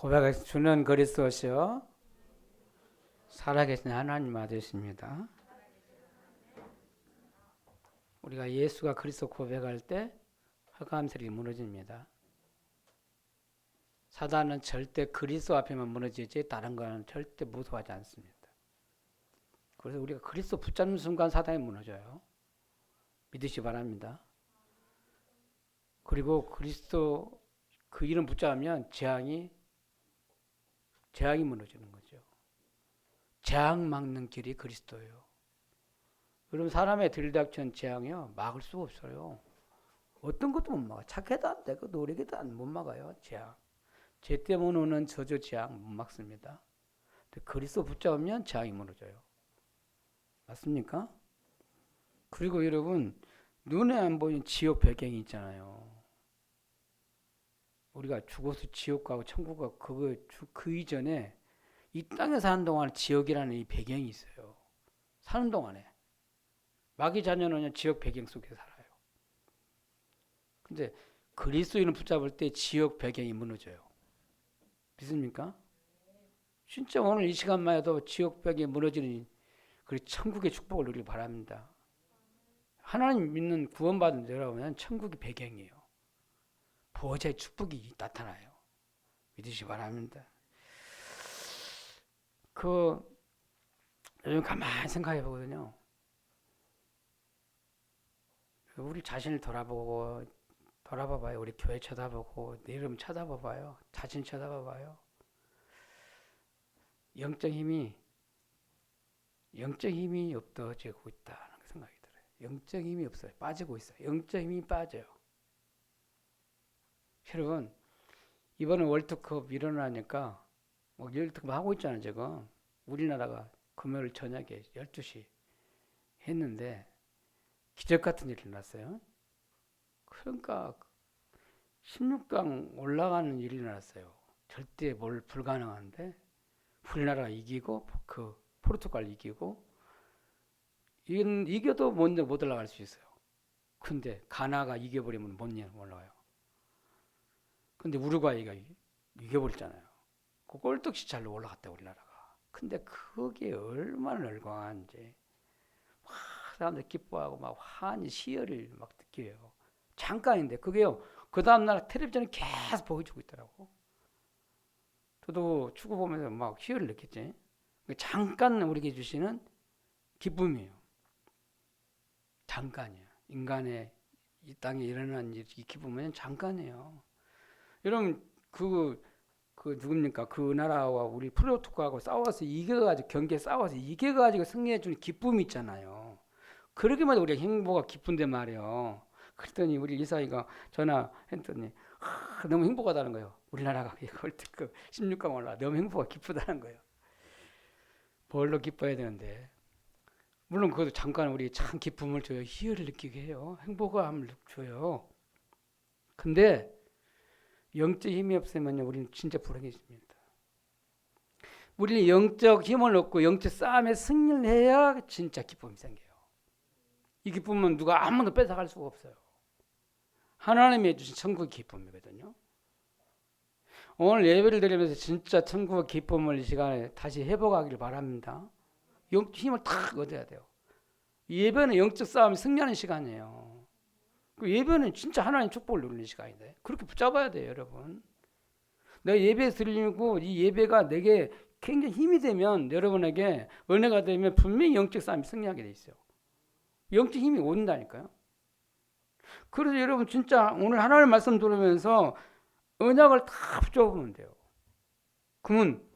고백에서 주는 그리스도시요 살아계신 하나님 아들이십니다. 우리가 예수가 그리스도 고백할 때 흑암들이 무너집니다. 사단은 절대 그리스도 앞에만 무너지지 다른 거는 절대 무서워하지 않습니다. 그래서 우리가 그리스도 붙잡는 순간 사단이 무너져요. 믿으시 바랍니다. 그리고 그리스도 그 이름 붙잡으면 재앙이 무너지는 거죠. 재앙 막는 길이 그리스도예요. 여러분 사람의 들이닥친 재앙이요 막을 수가 없어요. 어떤 것도 못 막아. 착해도 안 되고 노력해도 못 막아요. 재앙. 죄 때문에 오는 저주 재앙 못 막습니다. 근데 그리스도 붙잡으면 재앙이 무너져요. 맞습니까? 그리고 여러분 눈에 안 보이는 지옥 배경이 있잖아요. 우리가 죽어서 지옥 가고 천국 가고 그 이전에 이 땅에 사는 동안 지옥이라는 이 배경이 있어요. 사는 동안에 마귀 자녀는 지옥 배경 속에 살아요. 근데 그리스도인을 붙잡을 때 지옥 배경이 무너져요. 믿습니까? 진짜 오늘 이 시간만 해도 지옥 배경이 무너지는 그 천국의 축복을 누리길 바랍니다. 하나님 믿는 구원받은 여러분은 천국의 배경이에요. 보호자의 축복이 나타나요. 믿으시기 바랍니다. 요즘 가만히 생각해 보거든요. 우리 자신을 돌아봐봐요. 우리 교회 쳐다보고 내 이름 쳐다봐봐요. 자신 쳐다봐봐요. 영적 힘이 없어지고 있다는 생각이 들어요. 영적 힘이 없어요. 빠지고 있어요. 영적 힘이 빠져요. 여러분 이번에 월드컵 일어나니까 월드컵 하고 있잖아요. 지금 우리나라가 금요일 저녁에 12시 했는데 기적 같은 일이 일어났어요. 그러니까 16강 올라가는 일이 일어났어요. 절대 불가능한데 우리나라가 이기고 그 포르투갈 이기고 이겨도 먼저 못 올라갈 수 있어요. 근데 가나가 이겨버리면 못 올라가요. 근데 우루과이가 이겨버렸잖아요. 그 꼴떡시 잘로 올라갔다 우리나라가. 근데 그게 얼마나 널광한지 막 사람들 기뻐하고 막 환히 시열을 막 느껴요. 잠깐인데 그게요. 그 다음날 텔레비전에 계속 보여주고 있더라고. 저도 축구 보면서 막 희열을 느꼈지. 잠깐 우리에게 주시는 기쁨이에요. 잠깐이에요. 인간의 이 땅에 일어난 이 기쁨은 잠깐이에요. 여러분 그 누굽니까? 그 나라와 우리 포르투갈하고 싸워서 이겨가지고 경기에 싸워서 이겨가지고 승리해주는 기쁨이 있잖아요. 그러기만 해도 우리가 행복하고 기쁜데 말이에요. 그랬더니 우리 이사이가 전화했더니 너무 행복하다는 거예요. 우리나라가 월드컵 16강 올라 너무 행복하고 기쁘다는 거예요. 뭘로 기뻐야 되는데 물론 그것도 잠깐 우리 참 기쁨을 줘요. 희열을 느끼게 해요. 행복함을 줘요. 근데 영적 힘이 없으면요 우리는 진짜 불행해집니다. 우리는 영적 힘을 얻고 영적 싸움에 승리를 해야 진짜 기쁨이 생겨요. 이 기쁨은 누가 아무도 뺏어갈 수가 없어요. 하나님이 주신 천국의 기쁨이거든요. 오늘 예배를 드리면서 진짜 천국의 기쁨을 이 시간에 다시 회복하기를 바랍니다. 영적 힘을 탁 얻어야 돼요. 예배는 영적 싸움이 승리하는 시간이에요. 그 예배는 진짜 하나님 축복을 누리는 시간인데 그렇게 붙잡아야 돼요, 여러분. 내가 예배 드리고 이 예배가 내게 굉장히 힘이 되면 여러분에게 은혜가 되면 분명히 영적 싸움이 승리하게 돼 있어요. 영적 힘이 온다니까요. 그래서 여러분 진짜 오늘 하나님 말씀 들으면서 언약을 다 붙잡으면 돼요. 그러면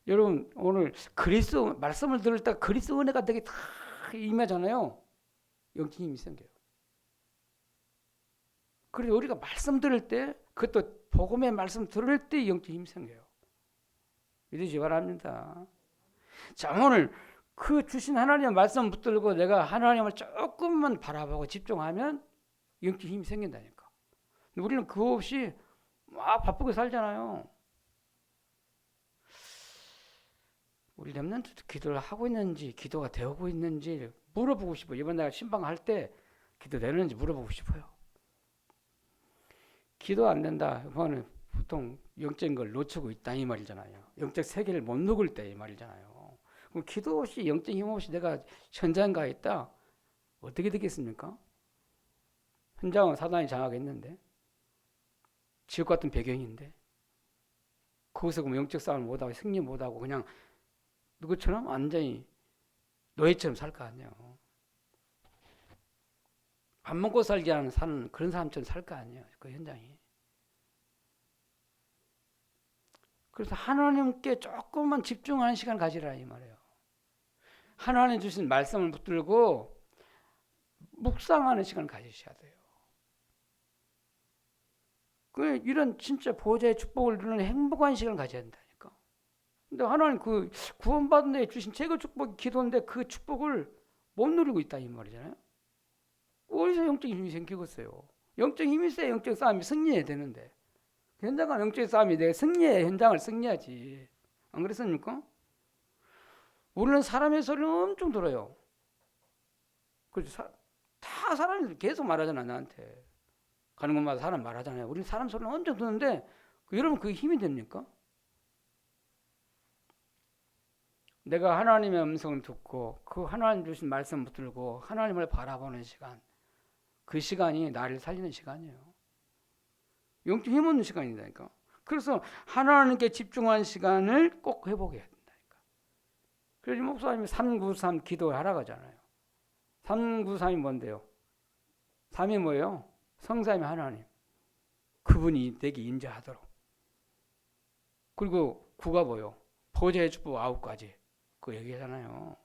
여러분 오늘 그리스도 말씀을 들을 때 그리스도 은혜가 되게 다 임하잖아요. 영적 힘이 생겨요. 그래서 우리가 말씀 들을 때 그것도 복음의 말씀 들을 때 영적 힘이 생겨요. 믿으시기 바랍니다. 자 오늘 그 주신 하나님의 말씀 붙들고 내가 하나님을 조금만 바라보고 집중하면 영적 힘이 생긴다니까. 우리는 그거 없이 막 바쁘게 살잖아요. 우리 렘넌트도 기도를 하고 있는지 기도가 되고 있는지 물어보고 싶어요. 이번 날 신방할 때 기도 되는지 물어보고 싶어요. 기도 안 된다. 보통 영적인 걸 놓치고 있다 이 말이잖아요. 영적 세계를 못 누릴 때 이 말이잖아요. 그럼 기도 없이 영적 힘 없이 내가 현장 가 있다 어떻게 되겠습니까? 현장은 사단이 장악했는데 지옥 같은 배경인데 거기서 그럼 영적 싸움을 못하고 승리 못하고 그냥 누구처럼 완전히 노예처럼 살 거 아니에요. 밥 먹고 살기 하는 사는 그런 사람처럼 살 거 아니에요. 그 현장이. 그래서 하나님께 조금만 집중하는 시간 가지라 이 말이에요. 하나님 주신 말씀을 붙들고 묵상하는 시간을 가지셔야 돼요. 이런 진짜 보호자의 축복을 누리는 행복한 시간을 가져야 된다니까. 근데 하나님 그 구원받은 데 주신 최고 축복이 기도인데 그 축복을 못 누리고 있다 이 말이잖아요. 어디서 영적 힘이 생기겠어요? 영적 힘이 있어야 영적 싸움이 승리해야 되는데 현장은 영적 싸움이 내가 승리해 현장을 승리하지. 안 그랬습니까? 우리는 사람의 소리는 엄청 들어요. 그래서 다 사람이 계속 말하잖아 나한테. 가는 곳마다 사람 말하잖아요. 우리는 사람 소리는 엄청 듣는데 여러분 그게 힘이 됩니까? 내가 하나님의 음성을 듣고 그 하나님 주신 말씀 붙들고 하나님을 바라보는 시간 그 시간이 나를 살리는 시간이에요. 영적 힘 얻는 시간이다니까. 그래서 하나님께 집중한 시간을 꼭 회복해야 된다니까. 그래서 목사님이 393 기도를 하라고 하잖아요. 393이 뭔데요? 3이 뭐예요? 성삼위 하나님. 그분이 내게 임재하도록. 그리고 9가 뭐예요? 보좌의 축복 9가지. 그거 얘기하잖아요.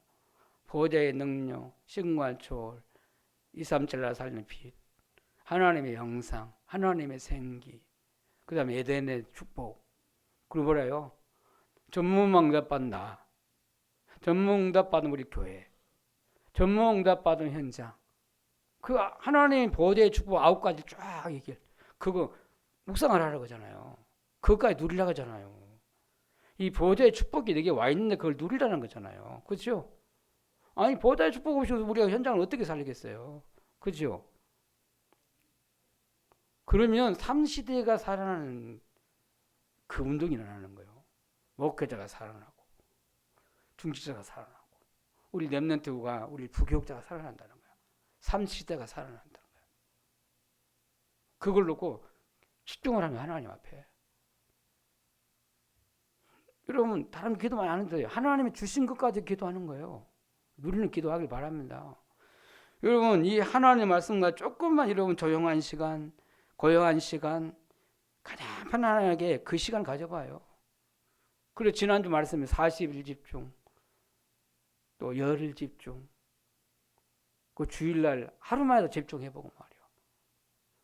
보좌의 능력, 신관초월, 237날 살리는 빛, 하나님의 영상, 하나님의 생기, 그 다음에 에덴의 축복. 그리고 뭐래요? 전무응답받은 나, 전무응답받은 우리 교회, 전무응답받은 현장. 그 하나님 보호자의 축복 9가지 쫙 얘기해. 그거 묵상을 하라고 하잖아요. 그것까지 누리라고 하잖아요. 이 보호자의 축복이 내게 와 있는데 그걸 누리라는 거잖아요. 그렇죠? 아니 보호자의 축복 없이 우리가 현장을 어떻게 살리겠어요? 그렇죠? 그러면 3시대가 살아나는 그 운동이 일어나는 거예요. 목회자가 살아나고 중직자가 살아나고 우리 렘넌트가 우리 부교육자가 살아난다는 거예요. 3시대가 살아난다는 거예요. 그걸 놓고 집중을 하면 하나님 앞에. 여러분 다른 기도 많이 하는데 하나님이 주신 것까지 기도하는 거예요. 누리는 기도하길 바랍니다. 여러분 이 하나님의 말씀과 조금만 여러분 조용한 시간, 고요한 시간 가장 편안하게 그 시간 가져봐요. 그리고 지난주 말씀에 40일 집중, 또 열일 집중, 그 주일날 하루마다 집중해보고 말이요.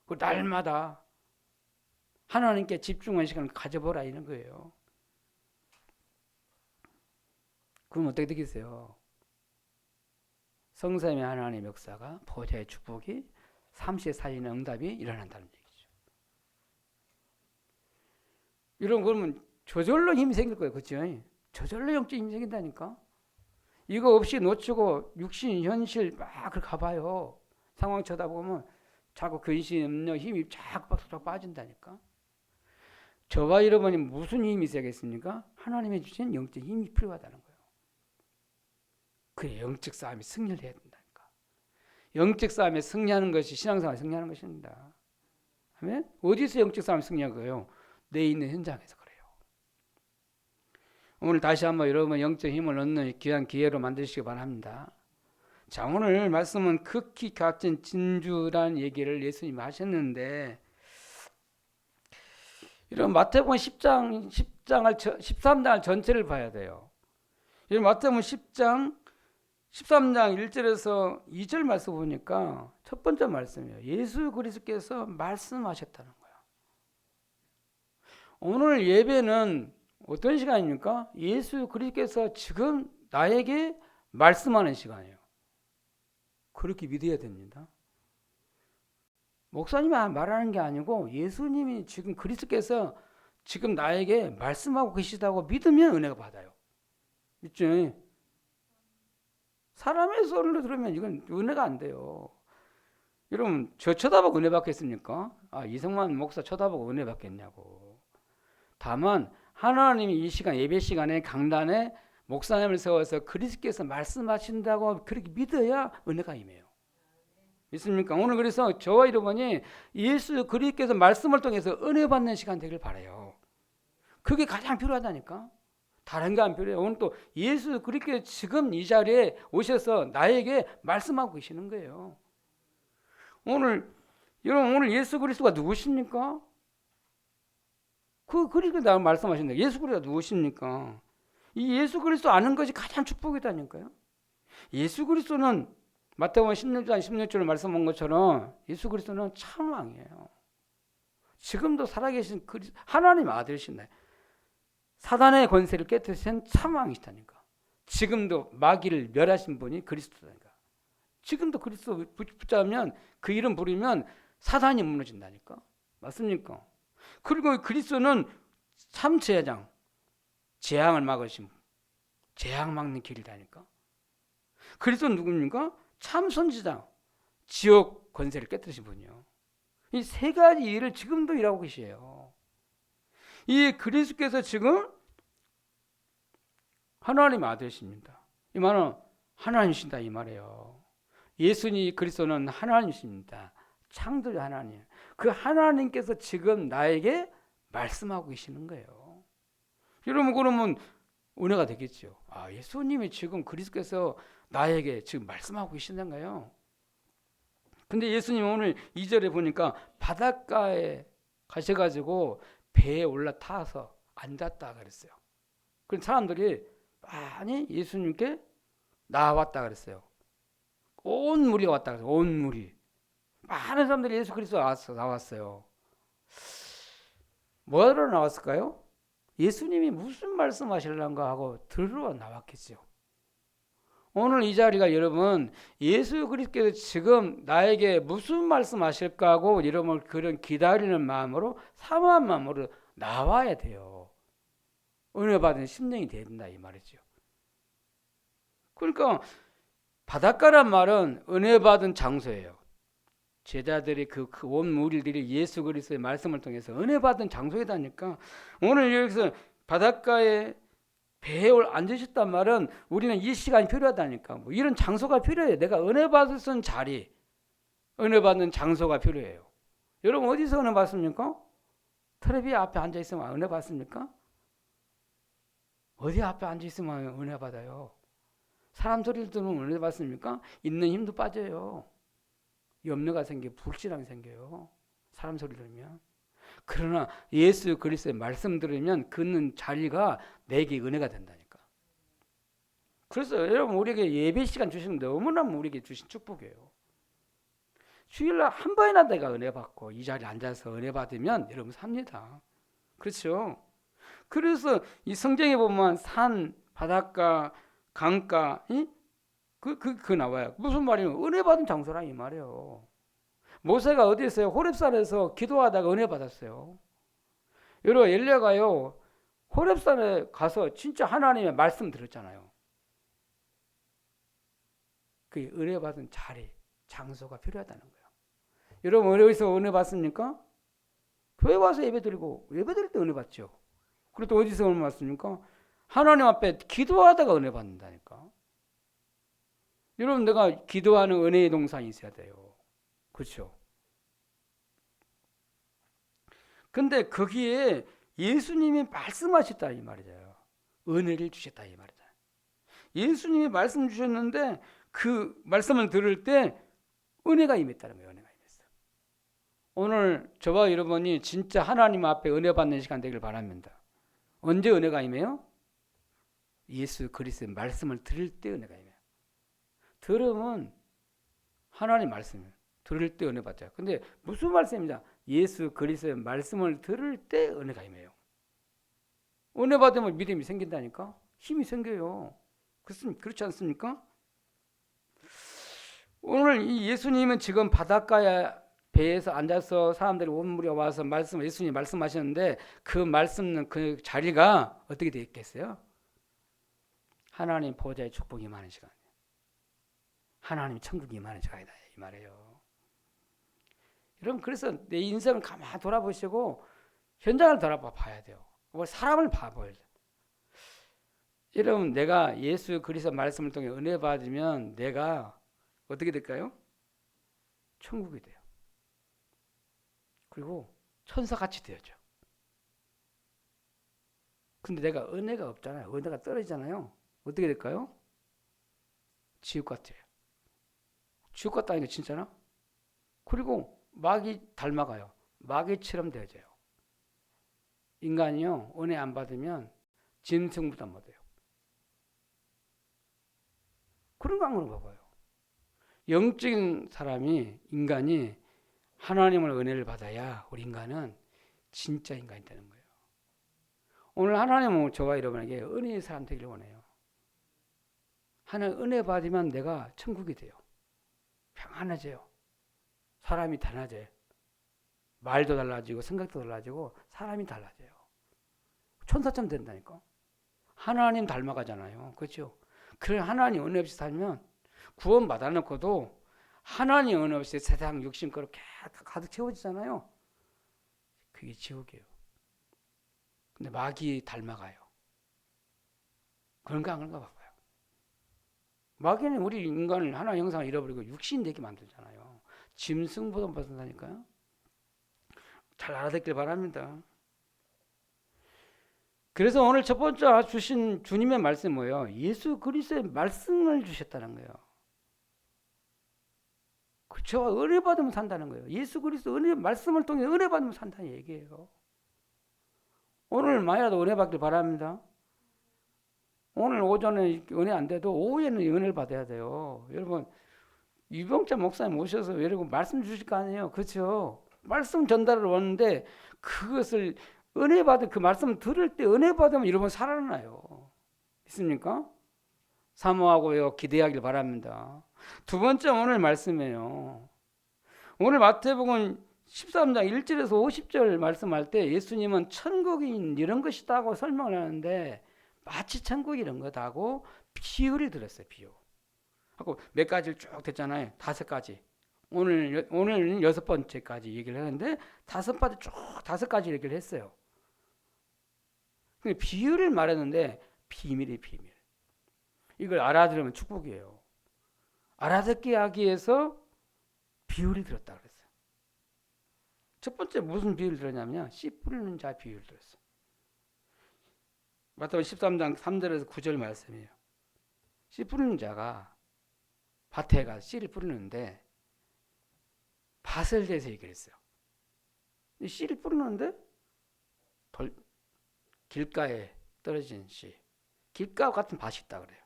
그 날마다 하나님께 집중한 시간을 가져보라 이런 거예요. 그럼 어떻게 되겠어요? 성삼위 하나님의 역사가 보좌의 축복이 3시에 살리는 응답이 일어난다는 얘기죠. 여러분 그러면 저절로 힘이 생길 거예요. 그렇죠? 저절로 영적 힘이 생긴다니까. 이거 없이 놓치고 육신, 현실 막 가봐요. 상황 쳐다보면 자꾸 근심, 염려, 힘이 쫙 빠진다니까. 저와 여러분이 무슨 힘이 있어야겠습니까? 하나님의 주신 영적 힘이 필요하다는 거예요. 그래 영적 싸움에 승리를 해야 된다니까. 영적 싸움에 승리하는 것이 신앙생활에 승리하는 것입니다. 아멘? 어디서 영적 싸움에 승리한 거예요? 내 있는 현장에서 그래요. 오늘 다시 한번 여러분 영적 힘을 얻는 귀한 기회로 만드시기 바랍니다. 자, 오늘 말씀은 극히 값진 진주라는 얘기를 예수님이 하셨는데 이런 마태복음 13장 전체를 봐야 돼요. 이 마태복음 10장 13장 1절에서 2절 말씀 보니까 첫 번째 말씀이에요. 예수 그리스도께서 말씀하셨다는 거예요. 오늘 예배는 어떤 시간입니까? 예수 그리스도께서 지금 나에게 말씀하는 시간이에요. 그렇게 믿어야 됩니다. 목사님이 말하는 게 아니고 예수님이 지금 그리스도께서 지금 나에게 말씀하고 계시다고 믿으면 은혜가 받아요. 있죠? 사람의 소리를 들으면 이건 은혜가 안 돼요. 여러분 저 쳐다보고 은혜 받겠습니까? 이성만 목사 쳐다보고 은혜 받겠냐고. 다만 하나님이 이 시간 예배 시간에 강단에 목사님을 세워서 그리스도께서 말씀하신다고 그렇게 믿어야 은혜가 임해요. 믿습니까? 오늘 그래서 저와 여러분이 예수 그리스도께서 말씀을 통해서 은혜 받는 시간 되길 바라요. 그게 가장 필요하다니까. 다른 게 안 필요해요. 오늘 또 예수 그리스도께서 지금 이 자리에 오셔서 나에게 말씀하고 계시는 거예요. 오늘 여러분 오늘 예수 그리스도가 누구십니까? 그리스도 나를 말씀하신다. 예수 그리스도가 누구십니까? 이 예수 그리스도 아는 것이 가장 축복이다니까요. 예수 그리스도는 마태복음 16장 16절을 말씀한 것처럼 예수 그리스도는 참 왕이에요. 지금도 살아계신 하나님 아들이신다. 사단의 권세를 깨뜨리신 참 왕이시다니까. 지금도 마귀를 멸하신 분이 그리스도다니까. 지금도 그리스도 붙잡으면 그 이름 부르면 사단이 무너진다니까. 맞습니까? 그리고 그리스도는 참 제사장, 재앙을 막으신 재앙 막는 길이라니까. 그리스도는 누굽니까? 참 선지자, 지옥 권세를 깨뜨리신 분이요. 이 세 가지 일을 지금도 일하고 계세요. 이 그리스도께서 지금 하나님 아들이십니다. 이 말은 하나님이신다 이 말이에요. 예수님 그리스도는 하나님이십니다. 창조주 하나님. 그 하나님께서 지금 나에게 말씀하고 계시는 거예요. 여러분 그러면 은혜가 되겠죠. 아, 예수님이 지금 그리스도께서 나에게 지금 말씀하고 계신단가요? 근데 예수님 오늘 2절에 보니까 바닷가에 가셔가지고 배에 올라타서 앉았다 그랬어요. 그런 사람들이 많이 예수님께 나왔다 그랬어요. 온 무리가 왔다 그랬어요. 온 무리. 많은 사람들이 예수 그리스도 나왔어요. 뭐하러 나왔을까요? 예수님이 무슨 말씀하시려는가 하고 들으러 나왔겠죠. 오늘 이 자리가 여러분 예수 그리스도께서 지금 나에게 무슨 말씀하실까 하고 여러분 그런 기다리는 마음으로 사모한 마음으로 나와야 돼요. 은혜 받은 심령이 돼야 된다 이 말이죠. 그러니까 바닷가란 말은 은혜 받은 장소예요. 제자들이 그 온 무리들이 예수 그리스도의 말씀을 통해서 은혜 받은 장소이다니까. 오늘 여기서 바닷가에 배에 앉으셨단 말은 우리는 이 시간이 필요하다니까. 뭐 이런 장소가 필요해요. 내가 은혜 받은 자리, 은혜 받는 장소가 필요해요. 여러분 어디서 은혜 받습니까? 텔레비 앞에 앉아 있으면 은혜 받습니까? 어디 앞에 앉아 있으면 은혜 받아요? 사람 소리를 들으면 은혜 받습니까? 있는 힘도 빠져요. 염려가 생겨 불신앙이 생겨요. 사람 소리 들으면. 그러나 예수 그리스도의 말씀 들으면 그는 자리가 내게 은혜가 된다니까. 그래서 여러분 우리에게 예배 시간 주시는 너무나 우리에게 주신 축복이에요. 주일날 한 번이나 내가 은혜 받고 이 자리에 앉아서 은혜 받으면 여러분 삽니다. 그렇죠? 그래서 이 성경에 보면 산, 바닷가, 강가, 그 나와요. 무슨 말이에요? 은혜 받은 장소라 이 말이에요. 모세가 어디 있어요? 호렙산에서 기도하다가 은혜 받았어요. 여러분 엘리야가요 호렙산에 가서 진짜 하나님의 말씀 들었잖아요. 그 은혜 받은 자리, 장소가 필요하다는 거예요. 여러분 어디서 은혜 받습니까? 교회 와서 예배 드리고 예배 드릴 때 은혜 받죠. 그리고 또 어디서 은혜 받습니까? 하나님 앞에 기도하다가 은혜 받는다니까. 여러분 내가 기도하는 은혜의 동산이 있어야 돼요. 그렇죠? 근데 거기에 예수님이 말씀하셨다 이 말이죠. 은혜를 주셨다 이 말이죠. 예수님이 말씀 주셨는데 그 말씀을 들을 때 은혜가 임했다는 거예요. 은혜가 임했어. 오늘 저와 여러분이 진짜 하나님 앞에 은혜 받는 시간 되길 바랍니다. 언제 은혜가 임해요? 예수 그리스도의 말씀을 들을 때 은혜가 임해요. 들으면 하나님 말씀을 들을 때 은혜 받죠. 근데 무슨 말씀입니다. 예수 그리스도의 말씀을 들을 때 은혜가 임해요. 은혜 받으면 믿음이 생긴다니까. 힘이 생겨요. 그렇지 않습니까? 오늘 이 예수님은 지금 바닷가에 배에서 앉아서 사람들이 온 무리가 와서 예수님이 말씀하셨는데 그 말씀은 그 자리가 어떻게 되어 있겠어요? 하나님 보좌의 축복이 임하는 시간. 하나님 천국이 임하는 시간이다 이 말이에요. 여러분 그래서 내 인생을 가만히 돌아보시고 현장을 돌아봐 봐야 돼요. 사람을 봐버려. 여러분, 내가 예수 그리스도 말씀을 통해 은혜 받으면 내가 어떻게 될까요? 천국이 돼요. 그리고 천사같이 되어져. 근데 내가 은혜가 없잖아요. 은혜가 떨어지잖아요. 어떻게 될까요? 지옥 같아요. 지옥 같다는 게 진짜나? 그리고 마귀 닮아가요. 마귀처럼 되어져요. 인간이요, 은혜 안 받으면 짐승보다 못해요. 그런 거 한번 봐봐요. 영적인 사람이, 인간이 하나님을 은혜를 받아야 우리 인간은 진짜 인간이 되는 거예요. 오늘 하나님은 저와 여러분에게 은혜의 사람 되기를 원해요. 하나님 은혜 받으면 내가 천국이 돼요. 평안해져요. 사람이 달라져요. 말도 달라지고 생각도 달라지고 사람이 달라져요. 천사처럼 된다니까. 하나님 닮아가잖아요. 그렇죠? 그래 하나님 은혜 없이 살면 구원 받아놓고도 하나님 은혜 없이 세상 욕심 그렇게 가득 채워지잖아요. 그게 지옥이에요. 근데 마귀 닮아가요. 그런가 안 그런가 봐봐요. 마귀는 우리 인간을 하나의 형상을 잃어버리고 육신 되게 만들잖아요. 짐승보다 벗어나니까요. 잘 알아듣길 바랍니다. 그래서 오늘 첫 번째 주신 주님의 말씀이 뭐예요? 예수 그리스도의 말씀을 주셨다는 거예요. 그쵸? 은혜 받으면 산다는 거예요. 예수 그리스도 은혜 말씀을 통해 은혜 받으면 산다는 얘기예요. 오늘 만약에도 은혜 받길 바랍니다. 오늘 오전에 은혜 안 돼도 오후에는 은혜를 받아야 돼요. 여러분 유병자 목사님 오셔서 여러분 말씀 주실 거 아니에요. 그렇죠? 말씀 전달을 원하는데 그것을 은혜 받은 그 말씀 들을 때 은혜 받으면 여러분 살아나요. 있습니까? 사모하고요 기대하길 바랍니다. 두 번째 오늘 말씀이에요. 오늘 마태복음 13장 1절에서 50절 말씀할 때 예수님은 천국이 이런 것이다고 설명을 하는데 마치 천국이 이런 거다고 비유를 들었어요. 비유. 하고 몇 가지를 쭉 됐잖아요. 5가지. 오늘은 6번째까지 얘기를 하는데 5가지 얘기를 했어요. 비유를 말했는데 비밀이 비밀. 이걸 알아들으면 축복이에요. 알아듣게 하기 위해서 비유를 들었다 그랬어요. 첫 번째 무슨 비유를 들었냐면 씨 뿌리는 자 비유를 들었어요. 마태복음 13장 3절에서 9절 말씀이에요. 씨 뿌리는 자가 밭에 가서 씨를 뿌리는데 밭을 대해서 얘기를 했어요. 씨를 뿌리는데 길가에 떨어진 씨, 길가와 같은 밭이 있다 그래요.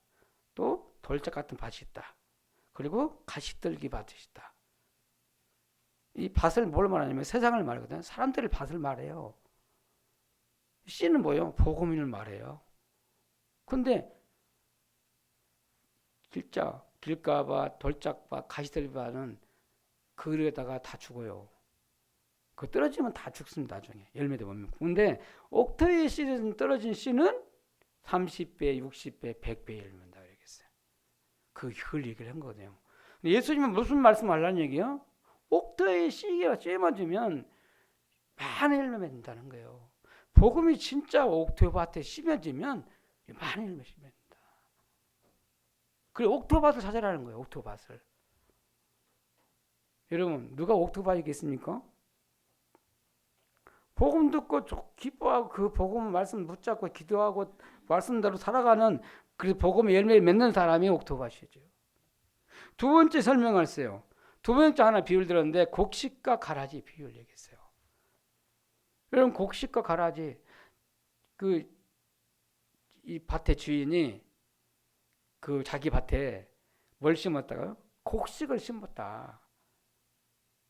또 돌짝 같은 밭이 있다. 그리고 가시떨기 밭이 있다. 이 밭을 뭘 말하냐면 세상을 말하거든요. 사람들을 밭을 말해요. 씨는 뭐예요? 복음을 말해요. 근데 길가밭, 돌짝밭, 가시떨기밭은 그에다가 다 죽어요. 그 떨어지면 다 죽습니다. 나중에 열매도 못 맺고. 근데 옥토에 씨는 떨어진 씨는 30배, 60배, 100배 열매다 그러겠어요. 그걸 얘기를 한 거거든요. 예수님은 무슨 말씀하려는 얘기요? 옥토에 씨가 쬐맞으면 많은 열매 맺는다는 거예요. 복음이 진짜 옥토밭에 심어지면 많은 열매 맺는다. 그래 옥토밭을 찾아라는 거예요. 옥토밭을. 여러분 누가 옥토밭이겠습니까? 복음 듣고 기뻐하고 그 복음 말씀 붙잡고 기도하고 말씀대로 살아가는 그 복음의 열매를 맺는 사람이 옥토밭이죠. 두 번째 설명했어요. 두 번째 하나 비유를 들었는데 곡식과 가라지 비유를 얘기했어요. 여러분 곡식과 가라지 이 밭의 주인이 그 자기 밭에 뭘 심었다고요? 곡식을 심었다.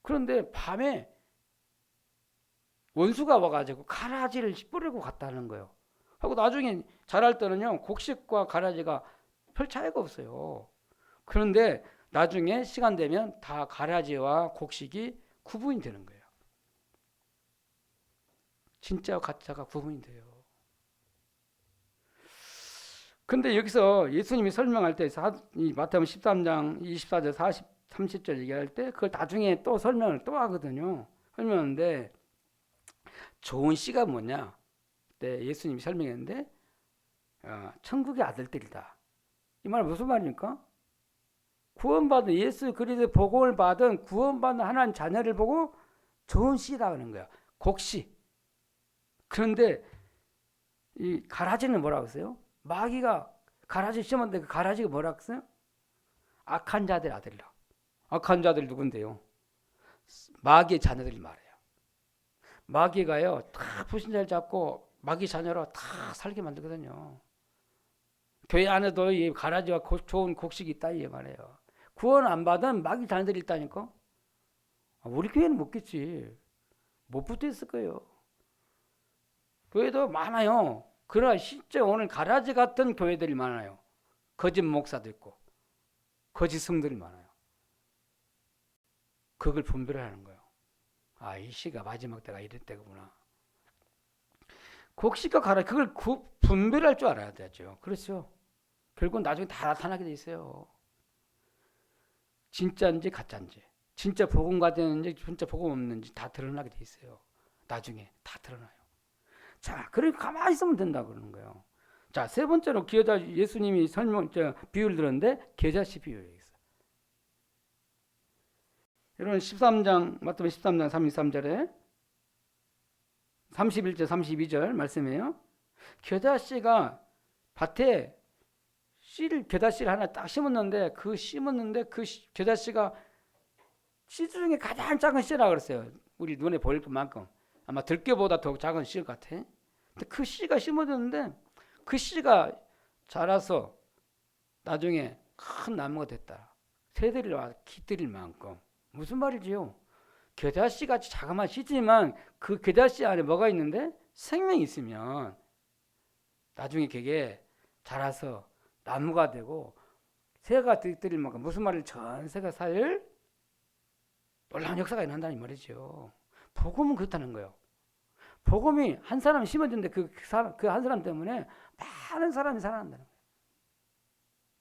그런데 밤에 원수가 와가지고 가라지를 뿌리고 갔다는 거예요. 하고 나중에 자랄 때는요 곡식과 가라지가 별 차이가 없어요. 그런데 나중에 시간 되면 다 가라지와 곡식이 구분이 되는 거예요. 진짜와 가짜가 구분이 돼요. 근데 여기서 예수님이 설명할 때 마태복음 13장 24절 40, 30절 얘기할 때 그걸 나중에 또 설명을 또 하거든요. 설명하는데 좋은 씨가 뭐냐? 때 예수님이 설명했는데 천국의 아들들이다. 이 말 무슨 말입니까? 구원받은 예수 그리스도의 복음을 받은 구원받은 하나님 자녀를 보고 좋은 씨다 하는 거야. 곡씨. 그런데 이 가라지는 뭐라고 했어요? 마귀가 가라지 심었는데 그 가라지가 뭐라고 했어요? 악한 자들 아들이라. 악한 자들 누군데요? 마귀의 자녀들이 말해요. 마귀가요 다 불신자를 잡고 마귀 자녀로 다 살게 만들거든요. 교회 안에도 이 가라지와 좋은 곡식이 있다 이 말이에요. 구원 안 받은 마귀 자녀들이 있다니까. 우리 교회는 못겠지. 못 붙어 있을 거예요. 교회도 많아요. 그러나 실제 오늘 가라지 같은 교회들이 많아요. 거짓 목사도 있고 거짓 성들이 많아요. 그걸 분별하는 거예요. 이 시가 마지막 때가 이럴 때구나. 곡식과 가라지 그걸 분별할 줄 알아야 되죠. 그렇죠. 결국은 나중에 다 나타나게 돼 있어요. 진짜인지 가짜인지, 진짜 복음 가졌는지 진짜 복음 없는지 다 드러나게 돼 있어요. 나중에 다 드러나요. 자, 그렇게 가만히 있으면 된다 그러는 거예요. 자, 세 번째로 기여자 예수님이 비유를 들었는데 계자씨 비유에 있어요. 여러분 13장 마태복음 13장 33절에 31절 32절 말씀이에요. 겨자씨가 밭에 겨자씨를 하나 딱 심었는데 그 겨자씨가 씨 중에 가장 작은 씨라 그랬어요. 우리 눈에 보일 만큼 아마 들깨보다 더 작은 씨 같아. 근데 그 씨가 심어졌는데 그 씨가 자라서 나중에 큰 나무가 됐다. 새들이 와 기들일 만큼. 무슨 말이지요? 겨자씨 같이 자그마한 씨지만 그 겨자씨 안에 뭐가 있는데 생명이 있으면 나중에 그게 자라서 나무가 되고 새가 들일 만큼 무슨 말을 전 새가 살 놀라운 역사가 일어난다는 말이죠. 복음은 그렇다는 거예요. 복음이 한 사람이 심어졌는데 그 한 사람 때문에 많은 사람이 살아난다는 거예요.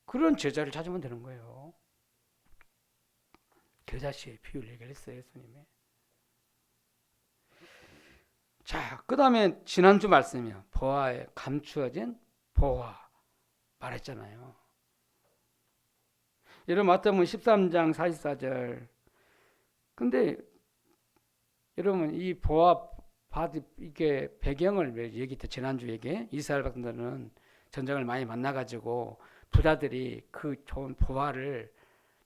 그런 제자를 찾으면 되는 거예요. 겨자씨의 비유를 얘기했어요, 예수님이. 자, 그 다음에 지난주 말씀이요. 보화에 감추어진 보화 말했잖아요. 여러분 마태복음 13장 44절. 근데 여러분 이 보화 이게 배경을 얘기했죠. 지난주 얘기. 이스라엘 백성들은 전쟁을 많이 만나가지고 부자들이 그 좋은 보화를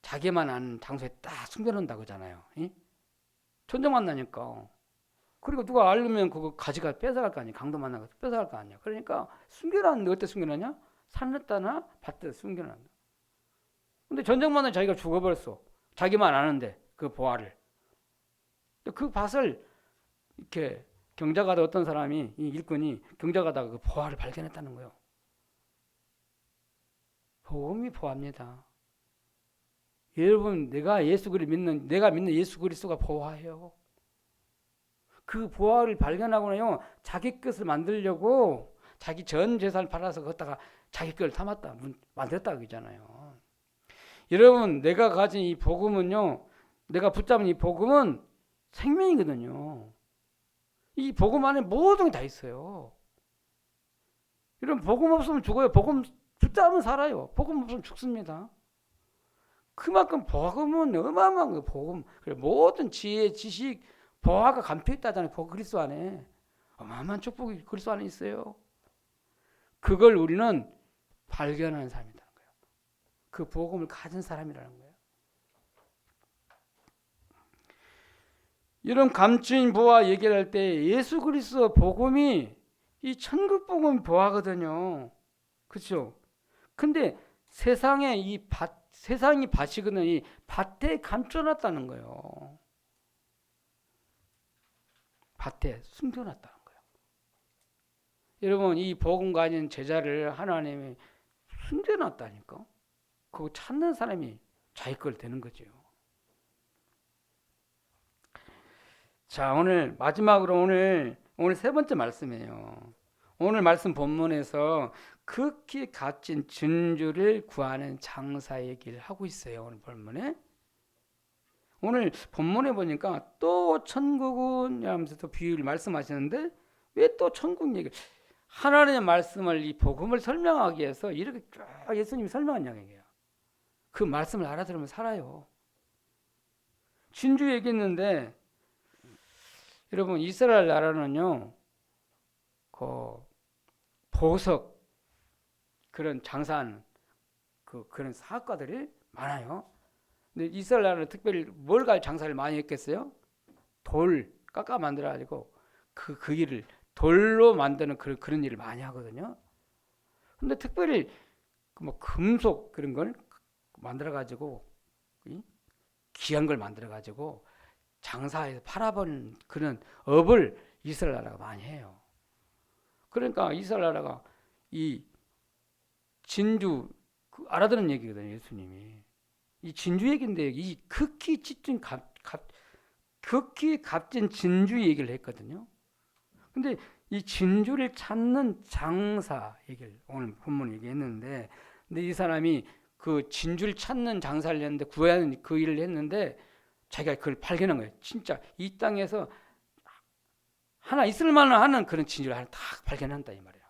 자기만 아는 장소에 딱 숨겨놓는다고 하잖아요. 전쟁 만나니까. 그리고 누가 알면 그거 가져가 뺏어갈 거 아니야. 강도 만나서 뺏어갈 거 아니야. 그러니까 숨겨놨는데 어때 숨겨놨냐? 산에다나 밭에 숨겨놨다. 근데 전쟁 만나면 자기가 죽어버렸어. 자기만 아는데 그 보화를. 그 밭을 이렇게 경작하다 어떤 사람이 이 일꾼이 경작하다가 그 보화를 발견했다는 거예요. 복음이 보화입니다. 여러분 내가 믿는 예수 그리스도가 보화예요. 그 보화를 발견하고는요 자기 것을 만들려고 자기 전 재산을 팔아서 거기다가 자기 것을 담았다 만들었다 그러잖아요. 여러분 내가 가진 이 복음은요 내가 붙잡은 이 복음은 생명이거든요. 이 복음 안에 모든 게 다 있어요. 여러분 복음 없으면 죽어요. 복음 붙잡으면 살아요. 복음 없으면 죽습니다. 그만큼 복음은 어마어마한 거예요. 복음. 모든 지혜, 지식, 보화가 감춰있다잖아요. 그리스도 안에. 어마어마한 축복이 그리스도 안에 있어요. 그걸 우리는 발견하는 사람이라는 거예요. 그 복음을 가진 사람이라는 거예요. 이런 감추인 보화 얘기를 할 때 예수 그리스도 복음이 이 천국 복음 보화거든요. 그렇죠? 근데 세상이 밭이거든요. 이 밭에 감춰놨다는 거예요. 밭에 숨겨놨다는 거예요. 여러분 이 복음 가진 제자를 하나님이 숨겨놨다니까. 그거 찾는 사람이 자기 걸 되는 거죠. 자, 마지막으로 오늘 세 번째 말씀이에요. 오늘 말씀 본문에서 극히 값진 진주를 구하는 장사 얘기를 하고 있어요. 오늘 본문에. 오늘 본문에 보니까 또 천국은 하면서 또 비유를 말씀하시는데 왜 또 천국 얘기? 하나님의 말씀을 이 복음을 설명하기 위해서 이렇게 쭉 예수님이 설명한 이야기예요. 그 말씀을 알아들으면 살아요. 진주 얘기했는데 여러분 이스라엘 나라는요, 그 보석 그런 장사하는 그런 사업가들이 많아요. 근데 이스라엘 나라는 특별히 뭘 가지고 장사를 많이 했겠어요? 돌 깎아 만들어 가지고 그 일을 돌로 만드는 그런 일을 많이 하거든요. 근데 특별히 뭐 금속 그런 걸 만들어 가지고 귀한 걸 만들어 가지고 장사해서 팔아버리는 그런 업을 이스라엘 나라가 많이 해요. 그러니까 이스라엘 나라가 이 진주 알아듣는 얘기거든요. 예수님이 이 진주 얘기인데 이 극히 값진 진주 얘기를 했거든요. 근데 이 진주를 찾는 장사 얘기를 오늘 본문 얘기했는데, 근데 이 사람이 그 진주를 찾는 장사를 했는데 구하는 그 일을 했는데 자기가 그걸 발견한 거예요. 진짜 이 땅에서 하나 있을 만한 그런 진주를 하나 딱 발견한다 이 말이에요.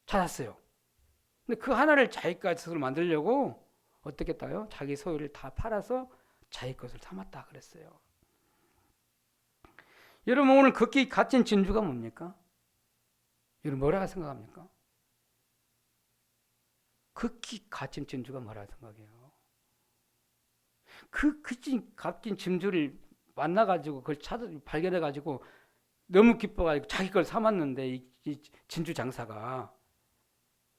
찾았어요. 근데 그 하나를 자기 것으로 만들려고 어떻게 했다요? 자기 소유를 다 팔아서 자기 것을 삼았다 그랬어요. 여러분 오늘 극히 값진 진주가 뭡니까? 여러분 뭐라고 생각합니까? 극히 값진 진주가 뭐라고 생각해요? 그 값진 진주를 만나가지고 그걸 발견해가지고 너무 기뻐가지고 자기 걸 삼았는데 이 진주 장사가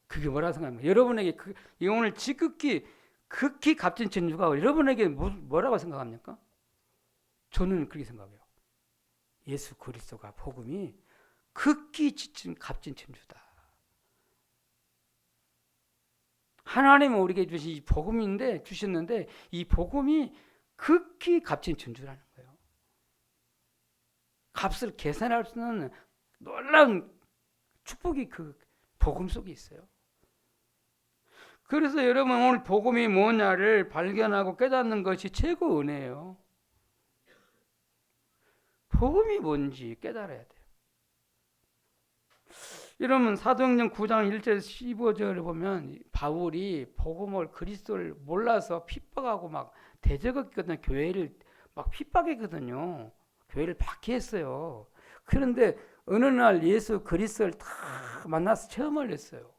그게 뭐라고 생각합니까? 여러분에게 이 오늘 극히 값진 진주가 여러분에게 뭐라고 생각합니까? 저는 그렇게 생각해요. 예수 그리스도가 복음이 극히 값진 진주다. 하나님은 우리에게 주신 이 복음인데 주셨는데 이 복음이 극히 값진 진주라는 거예요. 값을 계산할 수 없는 놀라운 축복이 그 복음 속에 있어요. 그래서 여러분 오늘 복음이 뭐냐를 발견하고 깨닫는 것이 최고 은혜예요. 복음이 뭔지 깨달아야 돼요. 여러분 사도행전 9장 1절 15절을 보면 바울이 복음을 그리스도를 몰라서 핍박하고 막 대적했거든요. 교회를 막 핍박했거든요. 교회를 박해했어요. 그런데 어느 날 예수 그리스도를 다 만나서 체험을 했어요.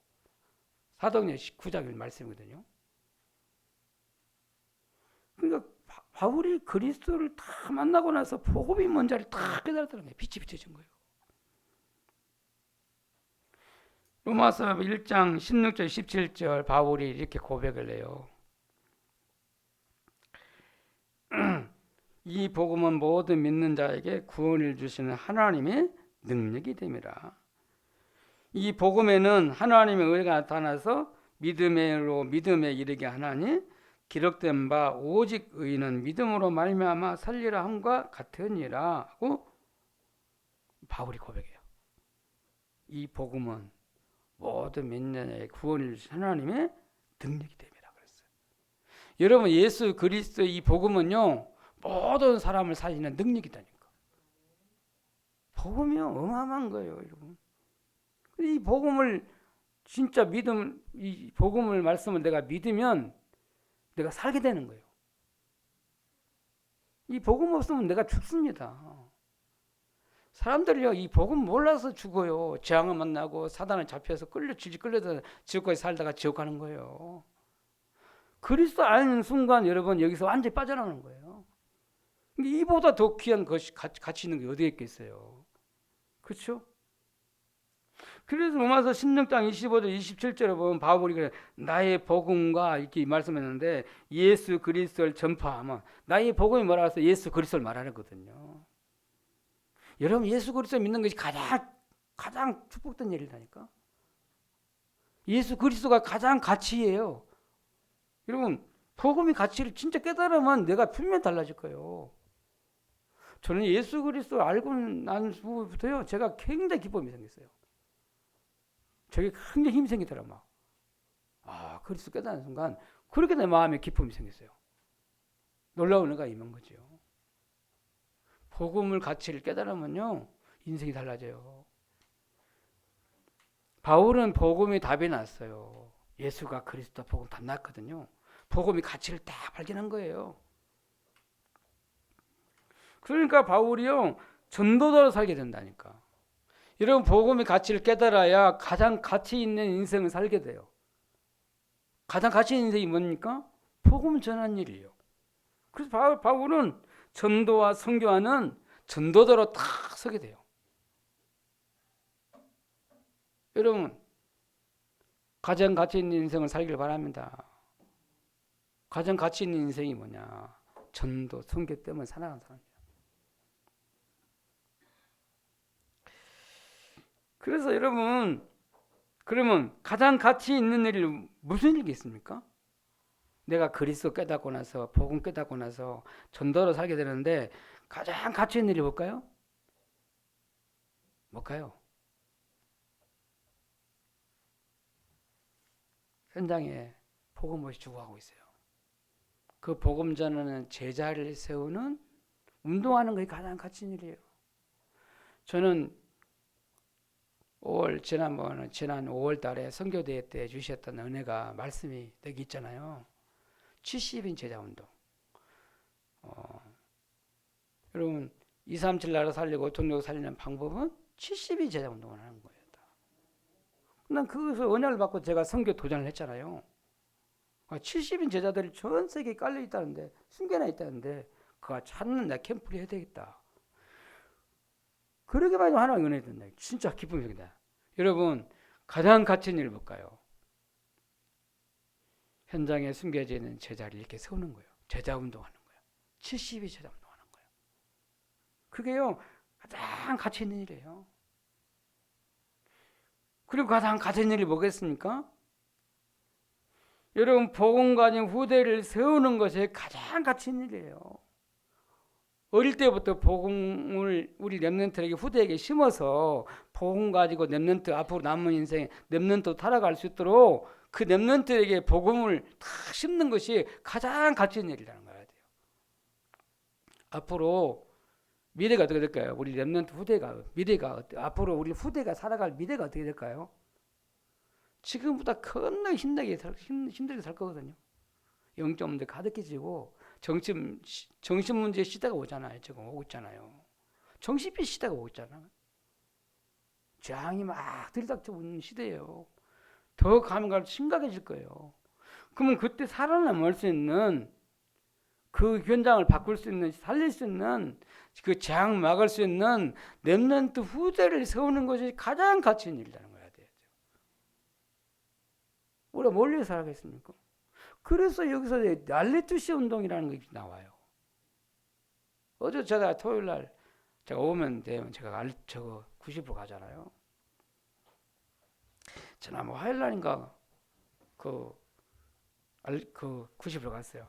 사도행전 19장 말씀이거든요. 그러니까 바울이 그리스도를 다 만나고 나서 복음이 뭔지를 다 깨달았다는 거예요. 빛이 비춰진 거예요. 로마서 1장 16절 17절 바울이 이렇게 고백을 해요. 이 복음은 모든 믿는 자에게 구원을 주시는 하나님의 능력이 됨이라. 이 복음에는 하나님의 의가 나타나서 믿음에 이르게 하나니 기록된 바 오직 의인은 믿음으로 말미암아 살리라 함과 같으니라 하고 바울이 고백해요. 이 복음은 모든 믿는 구원을 주신 하나님의 능력이 됩니다. 그랬어요. 여러분 예수 그리스도의 이 복음은요 모든 사람을 살리는 능력이다니까. 복음이요 어마어마한 거예요, 여러분. 이 복음을 진짜 이 복음을 말씀을 내가 믿으면 내가 살게 되는 거예요. 이 복음 없으면 내가 죽습니다. 사람들이요 이 복음 몰라서 죽어요. 재앙을 만나고 사단을 잡혀서 끌려서 지옥까지 살다가 지옥 가는 거예요. 그리스도 아는 순간 여러분 여기서 완전히 빠져나가는 거예요. 이보다 더 귀한 것이 가치 있는 게 어디에 있겠어요. 그렇죠? 그래서 로마서 16장 25절 27절에 보면 바울이 그래 나의 복음과 이렇게 말씀했는데 예수 그리스도를 전파하면 나의 복음이 뭐라고 해서 예수 그리스도를 말하거든요. 여러분 예수 그리스도 믿는 것이 가장 축복된 일이라니까. 예수 그리스도가 가장 가치예요. 여러분 복음의 가치를 진짜 깨달으면 내가 분명히 달라질 거예요. 저는 예수 그리스도를 알고 난 후부터요 제가 굉장히 기쁨이 생겼어요. 저게 굉장히 힘이 생기더라고요. 그리스도 깨닫는 순간 그렇게 내 마음에 기쁨이 생겼어요. 놀라운 은혜가 임한 거죠. 복음을 가치를 깨달으면요 인생이 달라져요. 바울은 복음이 답이 났어요. 예수가 그리스도 복음 답 났거든요. 복음이 가치를 딱 발견한 거예요. 그러니까 바울이요 전도자로 살게 된다니까. 여러분 복음의 가치를 깨달아야 가장 가치 있는 인생을 살게 돼요. 가장 가치 있는 인생이 뭡니까? 복음을 전하는 일이에요. 그래서 바울은 전도와 선교하는 전도자로 딱 서게 돼요. 여러분 가장 가치 있는 인생을 살길 바랍니다. 가장 가치 있는 인생이 뭐냐? 전도, 선교 때문에 살아가는 사람이에요. 그래서 여러분 그러면 가장 가치 있는 일이 무슨 일이 있습니까? 내가 그리스도 깨닫고 나서 복음 깨닫고 나서 전도로 살게 되는데 가장 가치 있는 일이 뭘까요? 뭘까요? 현장에 복음을 주고하고 있어요. 그 복음 전하는 제자를 세우는 운동하는 것이 가장 가치 있는 일이에요. 저는 지난 5월 달에 선교대회 때 주셨던 은혜가 말씀이 여기 있잖아요. 70인 제자 운동. 여러분 237 나라 살리고 동력 살리는 방법은 70인 제자 운동을 하는 거예요. 난 그것을 은혜를 받고 제가 선교 도전을 했잖아요. 70인 제자들이 전 세계에 깔려 있다는데 숨겨놔 있다는데 그가 찾는 내 캠프를 해야 되겠다. 그러기만 해도 하나님 은혜 된다. 진짜 기쁨이다. 여러분 가장 가치 있는 일 볼까요? 현장에 숨겨져 있는 제자를 이렇게 세우는 거예요. 제자 운동하는 거예요. 70이 제자 운동하는 거예요. 그게요 가장 가치 있는 일이에요. 그리고 가장 가치 있는 일이 뭐겠습니까? 여러분 복음 가진 후대를 세우는 것이 가장 가치 있는 일이에요. 어릴 때부터 복음을 우리 렘넌트에게 후대에게 심어서 복음 가지고 렘넌트 앞으로 남은 인생 렘넌트 살아갈 수 있도록 그 렘넌트에게 복음을 다 심는 것이 가장 가치 있는 일이라는 걸 알아야 돼요. 앞으로 미래가 어떻게 될까요? 우리 렘넌트 후대가 미래가 앞으로 우리 후대가 살아갈 미래가 어떻게 될까요? 지금보다 겁나 힘들게 살 거거든요. 영적 문제 가득해지고 정신 문제 시대가 오잖아요. 지금 오고 있잖아요. 정신비 시대가 오고 있잖아요. 재앙이 막 들이닥쳐 오는 시대예요. 더 가면 갈수록 심각해질 거예요. 그러면 그때 살아남을 수 있는 그 현장을 바꿀 수 있는 살릴 수 있는 그 재앙 막을 수 있는 렘넌트 후대를 세우는 것이 가장 가치 있는 일이라는 거야. 우리가 뭘 위해서 살아가겠습니까? 그래서 여기서 알레투시 운동이라는 것이 나와요. 어제 제가 토요일 날 제가 오면 되면 제가 저거 90% 가잖아요. 지난 화요일 날인가 그 90% 갔어요.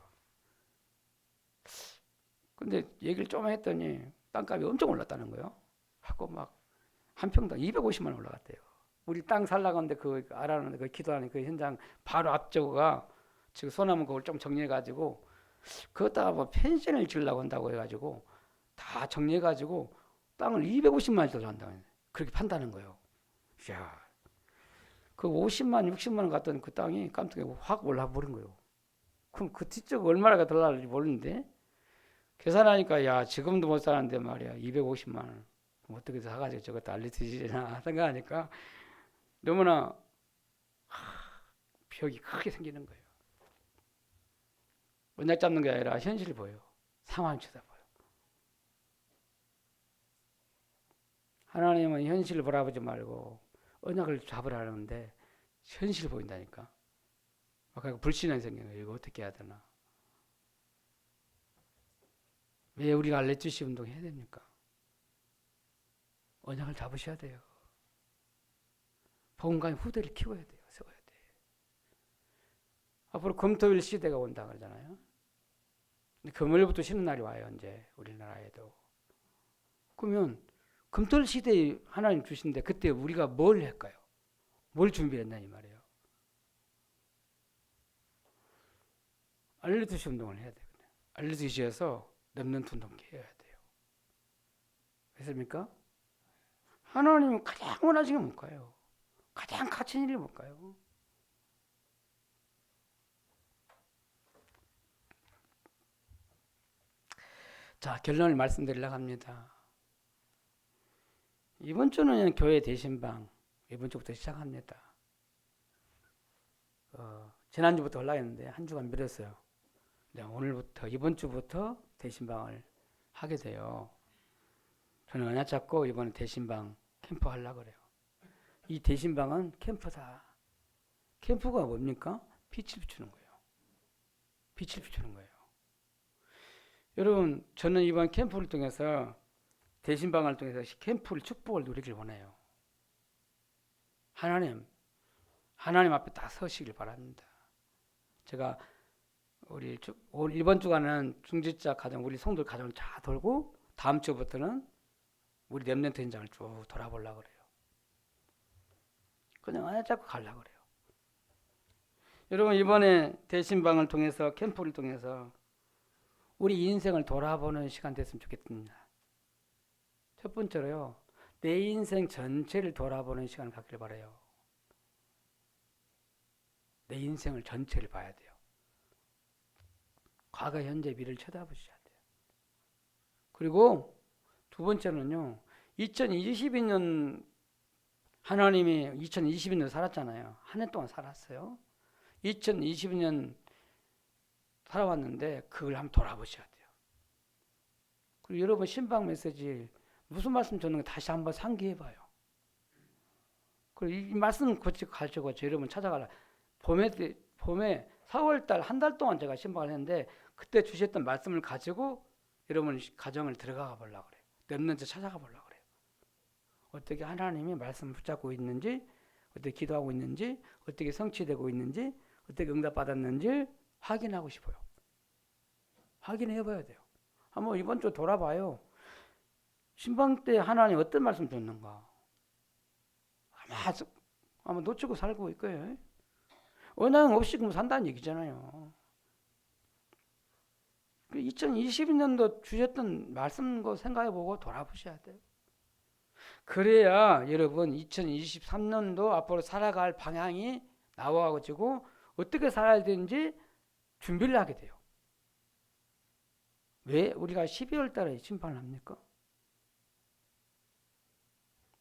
근데 얘기를 좀 했더니 땅값이 엄청 올랐다는 거예요. 하고 막 한 평당 250만 원 올라갔대요. 우리 땅 살라고 그 알아는 그 기도하는 그 현장 바로 앞쪽가 지금 소나무 그걸 좀 정리해가지고 그것다가 뭐 펜션을 지으려고 한다고 해가지고 다 정리해가지고 땅을 250만 원짜리 한다고 그렇게 판다는 거예요. 이야, 그 50만 60만 원 갔던 그 땅이 깜짝이야 확 올라버린 거예요. 그럼 그 뒤쪽 얼마나 더 날지 모르는데 계산하니까 야 지금도 못 사는데 말이야 250만 원 어떻게 사가지고 저것도 알리트지나 생각하니까 너무나 벽이 크게 생기는 거예요. 언약 잡는 게 아니라 현실을 보여요. 상황을 쳐다봐요. 하나님은 현실을 바라보지 말고 언약을 잡으라는데 현실을 보인다니까. 아까 불신앙이 생기는 거예요. 이거 어떻게 해야 되나. 왜 우리가 알레투시 운동 해야 됩니까? 언약을 잡으셔야 돼요. 복음가의 후대를 키워야 돼요. 세워야 돼. 앞으로 금토일 시대가 온다 그러잖아요. 금요일부터 쉬는 날이 와요. 이제 우리나라에도. 그러면 금토일 시대에 하나님 주신데 그때 우리가 뭘 할까요? 뭘 준비했나 이 말이에요. 알레투시 운동을 해야 돼요. 알레투시에서 렘넌트 운동 해야 돼요. 됐습니까? 하나님은 가장 원하시는 게 뭘까요? 가장 갇힌 일이 뭘까요? 자, 결론을 말씀드리려고 합니다. 이번 주는 교회 대신방, 이번 주부터 시작합니다. 지난주부터 하려고 했는데 한 주간 미뤘어요. 오늘부터, 이번 주부터 대신방을 하게 돼요. 저는 언약 잡고 이번에 대신방 캠프 하려고 그래요. 이 대신방은 캠프다. 캠프가 뭡니까? 빛을 비추는 거예요. 빛을 비추는 거예요. 여러분, 저는 이번 캠프를 통해서 대신방을 통해서 캠프를 축복을 누리길 원해요. 하나님 앞에 다 서시길 바랍니다. 제가 이번 주간은 중직자 가정, 우리 성도 가정을 다 돌고 다음 주부터는 우리 렘넌트 현장을 쭉 돌아보려고 그래요. 그냥 하나 잡고 가려고 그래요. 여러분, 이번에 대신방을 통해서 캠프를 통해서 우리 인생을 돌아보는 시간 됐으면 좋겠습니다. 첫 번째로요, 내 인생 전체를 돌아보는 시간을 갖기를 바라요. 내 인생을 전체를 봐야 돼요. 과거, 현재, 미래를 쳐다보셔야 돼요. 그리고 두 번째는요, 2022년 하나님이 2022년 살았잖아요. 한 해 동안 살았어요. 2022년 살아왔는데 그걸 한번 돌아보셔야 돼요. 그리고 여러분 신방 메시지 무슨 말씀 줬는 거 다시 한번 상기해봐요. 그리고 이 말씀 가지고 여러분 찾아가라. 봄에 4월달 한 달 동안 제가 신방을 했는데 그때 주셨던 말씀을 가지고 여러분 가정을 들어가 보려고 그래요. 렘넌트 찾아가 보려고 그래요. 어떻게 하나님이 말씀을 붙잡고 있는지, 어떻게 기도하고 있는지, 어떻게 성취되고 있는지, 어떻게 응답받았는지 확인하고 싶어요. 확인해 봐야 돼요. 한번 이번 주 돌아봐요. 신방 때 하나님 어떤 말씀 줬는가? 아마 놓치고 살고 있을 거예요. 언약 없이 그럼 산다는 얘기잖아요. 2022년도 주셨던 말씀 거 생각해보고 돌아보셔야 돼요. 그래야 여러분 2023년도 앞으로 살아갈 방향이 나와가지고 어떻게 살아야 되는지 준비를 하게 돼요. 왜 우리가 12월 달에 심판을 합니까?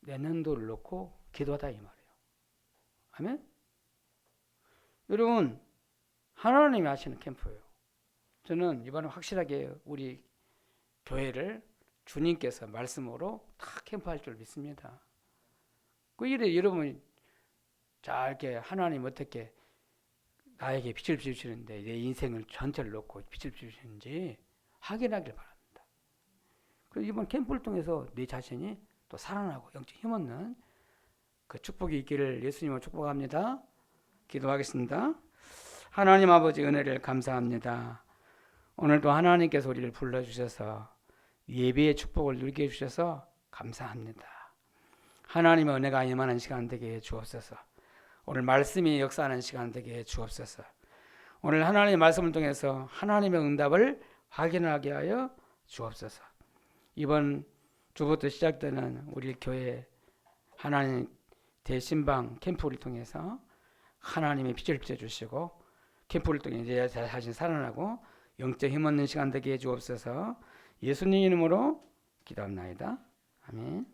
내년도를 놓고 기도하다 이 말이에요. 아멘? 여러분, 하나님이 하시는 캠프예요. 저는 이번에 확실하게 우리 교회를 주님께서 말씀으로 다 캠프할 줄 믿습니다. 그 일에 여러분이 자 이렇게 하나님 어떻게 나에게 빛을 비추시는데 내 인생을 전체를 놓고 빛을 비추시는지 확인하길 바랍니다. 그리고 이번 캠프를 통해서 내 자신이 또 살아나고 영적 힘없는 그 축복이 있기를 예수님을 축복합니다. 기도하겠습니다. 하나님 아버지 은혜를 감사합니다. 오늘도 하나님께서 우리를 불러주셔서 예배의 축복을 누리게 해주셔서 감사합니다. 하나님의 은혜가 임하는 시간 되게 해 주옵소서. 오늘 말씀이 역사하는 시간 되게 해 주옵소서. 오늘 하나님의 말씀을 통해서 하나님의 응답을 확인하게 하여 주옵소서. 이번 주부터 시작되는 우리 교회 하나님 대신방 캠프를 통해서 하나님의 빛을 비춰주시고 캠프를 통해 내 자신 살아나고 영적 힘없는 시간 되게 해 주옵소서. 예수님 이름으로 기도합나이다. 아멘.